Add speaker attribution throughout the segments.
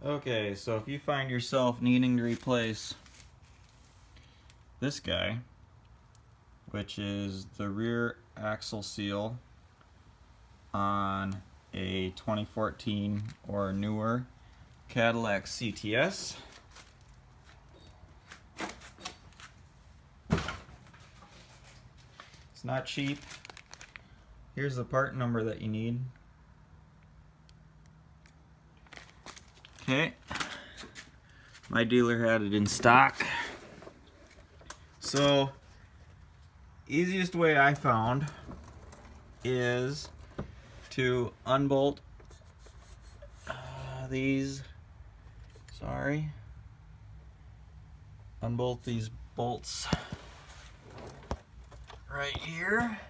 Speaker 1: Okay, so if you find yourself needing to replace this guy, which is the rear axle seal on a 2014 or newer Cadillac CTS, it's not cheap. Here's the part number that you need. Okay, my dealer had it in stock. So, easiest way I found is to unbolt unbolt these bolts right here.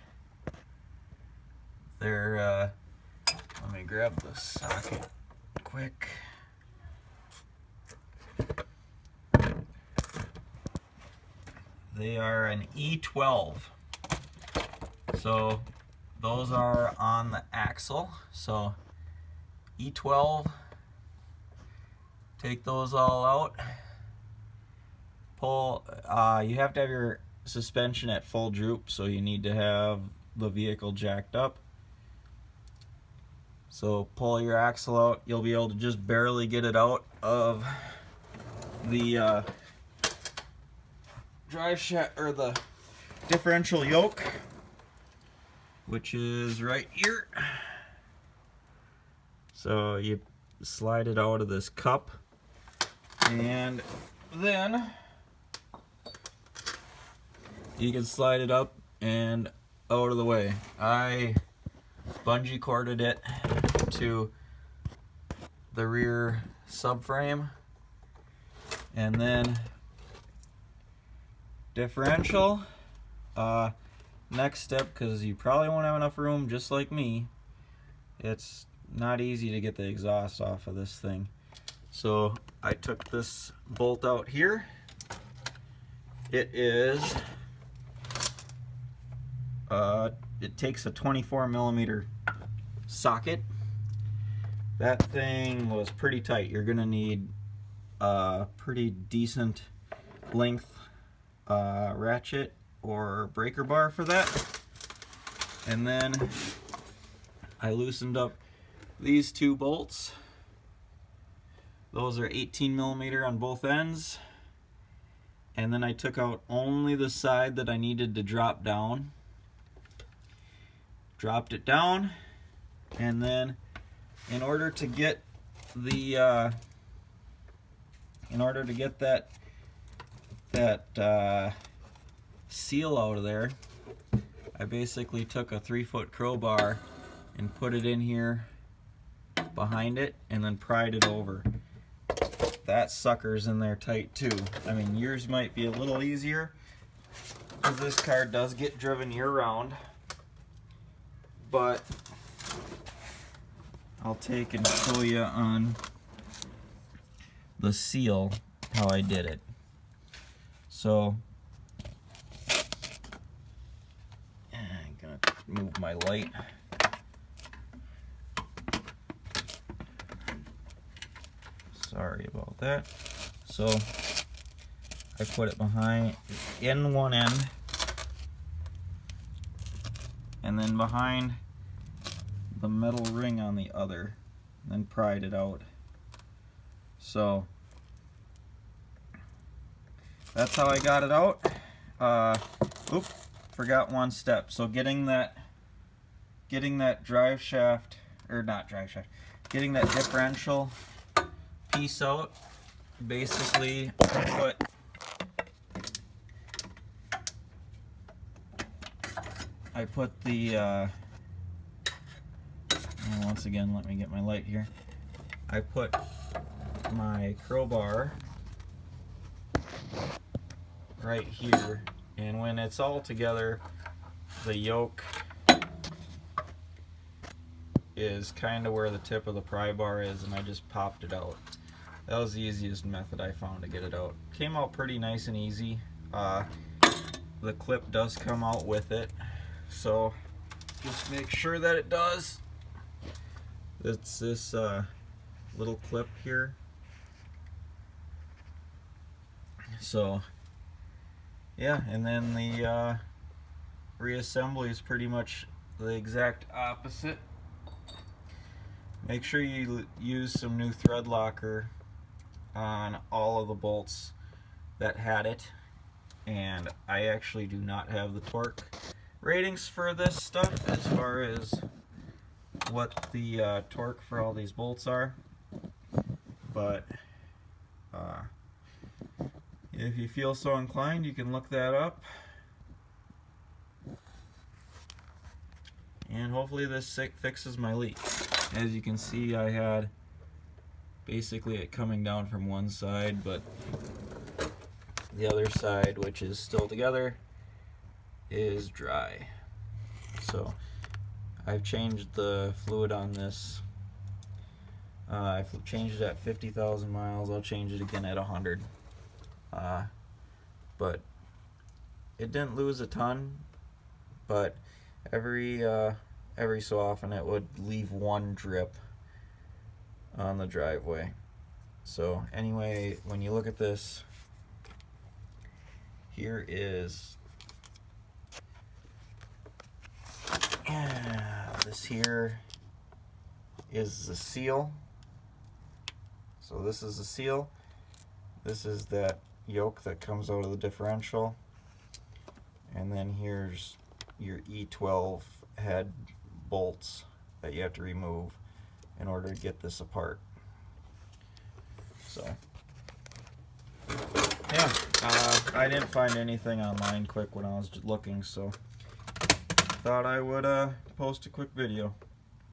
Speaker 1: They're, let me grab the socket quick. They are an E12. So those are on the axle. So E12, take those all out. Pull, you have to have your suspension at full droop, so you need to have the vehicle jacked up. So pull your axle out. You'll be able to just barely get it out of the drive shaft, or the differential yoke, which is right here. So you slide it out of this cup, and then you can slide it up and out of the way. I bungee corded it to the rear subframe, and then differential. Next step, because you probably won't have enough room, just like me, it's not easy to get the exhaust off of this thing. So I took this bolt out here. It is it takes a 24mm socket. That thing was pretty tight. You're gonna need a pretty decent length ratchet or breaker bar for that. And then I loosened up these two bolts. Those are 18mm on both ends. And then I took out only the side that I needed to drop down. Dropped it down, and then in order to get the that seal out of there, I basically took a 3-foot crowbar and put it in here behind it, and then pried it over. That sucker's in there tight too. I mean, yours might be a little easier because this car does get driven year-round, but I'll take and show you on the seal how I did it. So I'm gonna move my light. Sorry about that. So I put it behind in one end, and then behind the metal ring on the other, and then pried it out. So that's how I got it out. Oops, forgot one step. So getting that drive shaft, or not drive shaft, getting that differential piece out, basically I put the once again, let me get my light here. I put my crowbar right here, and when it's all together, the yoke is kind of where the tip of the pry bar is, and I just popped it out. That was the easiest method I found to get it out. Came out pretty nice and easy. The clip does come out with it, so just make sure that it does. It's this little clip here So yeah, and then the reassembly is pretty much the exact opposite. Make sure you use some new thread locker on all of the bolts that had it, and I actually do not have the torque ratings for this stuff as far as what the torque for all these bolts are, but if you feel so inclined, you can look that up, and hopefully this fixes my leak. As you can see, I had basically it coming down from one side, but the other side, which is still together, is dry. So I've changed the fluid on this. I've changed it at 50,000 miles. I'll change it again at 100. But it didn't lose a ton, but every so often it would leave one drip on the driveway. So anyway, when you look at this, here is this here is the seal. So this is the seal. This is that yoke that comes out of the differential, and then here's your E12 head bolts that you have to remove in order to get this apart. So yeah, I didn't find anything online quick when I was looking, so thought I would post a quick video.